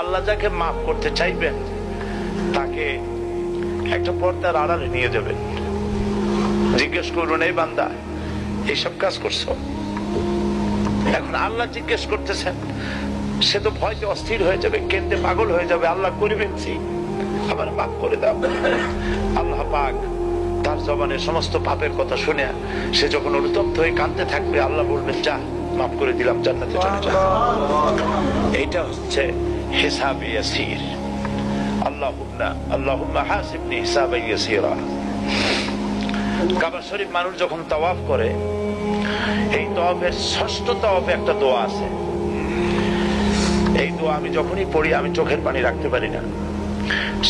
আল্লাহ যাকে মাফ করতে চাইবেন তাকে একটা পর্দার আড়ালে নিয়ে যাবেন, জিজ্ঞেস করুন, এই বান্দা এইসব কাজ করছো? এখন আল্লাহ জিজ্ঞেস করতেছেন, সে তো ভয়তে অস্থির হয়ে যাবে, কেঁদে পাগল হয়ে যাবে, আল্লাহ করিবেন আবার মাফ করে দাও। আল্লাহ পাক তার জবানের সমস্ত পাপের কথা শুনে সে যখন অনুতপ্ত হয়ে কাঁদতে থাকবে, আল্লাহ বলবেন, যা মাফ করে দিলাম, জান্নাতে চলে যা। এইটা হচ্ছে হিসাবে ইয়াসির। আল্লাহুম্মা হাসিবনি হিসাবান ইয়াসিরা। কাবা শরীফ মানুষ যখন তাওয়াফ করে, এই তাওয়াফের ষষ্ঠ তাওয়াফে একটা দোয়া আছে। এই দোয়া আমি যখনই পড়ি আমি চোখের পানি রাখতে পারি না।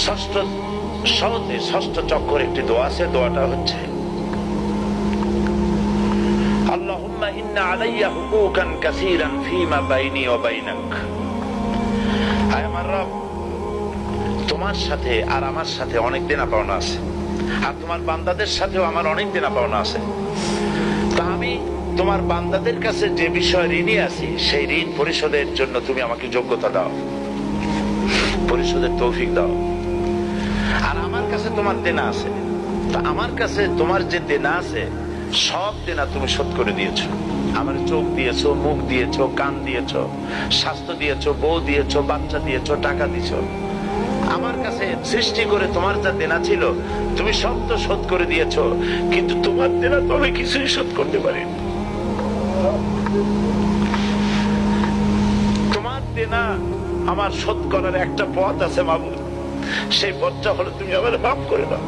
ষষ্ঠ চক্কর একটি দোয়া আছে, দোয়াটা হচ্ছে, আল্লাহুম্মা ইন্না আলাইয়া হুকুকান কাসীরান ফীমা বাইনি ওয়া বাইনাক। আয় আমার রব, তোমার সাথে আর আমার সাথে অনেক দেনা পাওনা আছে, আর তোমার বান্দাদের সাথেও আমার অনেক দেনা পাওনা আছে। তা আমি তোমার বান্দাদের কাছে যে বিষয় ঋণী আছি, সেই ঋণ পরিশোধের জন্য তুমি আমাকে যোগ্যতা দাও, পরিশোধের তৌফিক দাও। আর আমার কাছে তোমার দেনা আছে, তা আমার কাছে তোমার যে দেনা আছে সব দেনা তুমি শোধ করে দিয়েছো। আমার চোখ দিয়েছো, মুখ দিয়েছো, কান দিয়েছো, স্বাস্থ্য দিয়েছো, বউ দিয়েছো, বাচ্চা দিয়েছো, টাকা দিয়েছো। আমার কাছে সৃষ্টি করে তোমার যা দেনা ছিল তুমি সব তো শোধ করে দিয়েছো, কিন্তু তোমার দেনা তো আমি কিছুই শোধ করতে পারিনি। তোমার দেনা আমার শোধ করার একটা পথ আছে মাবুদ, সেই পথটা হলো তুমি আমার মাফ করে দাও।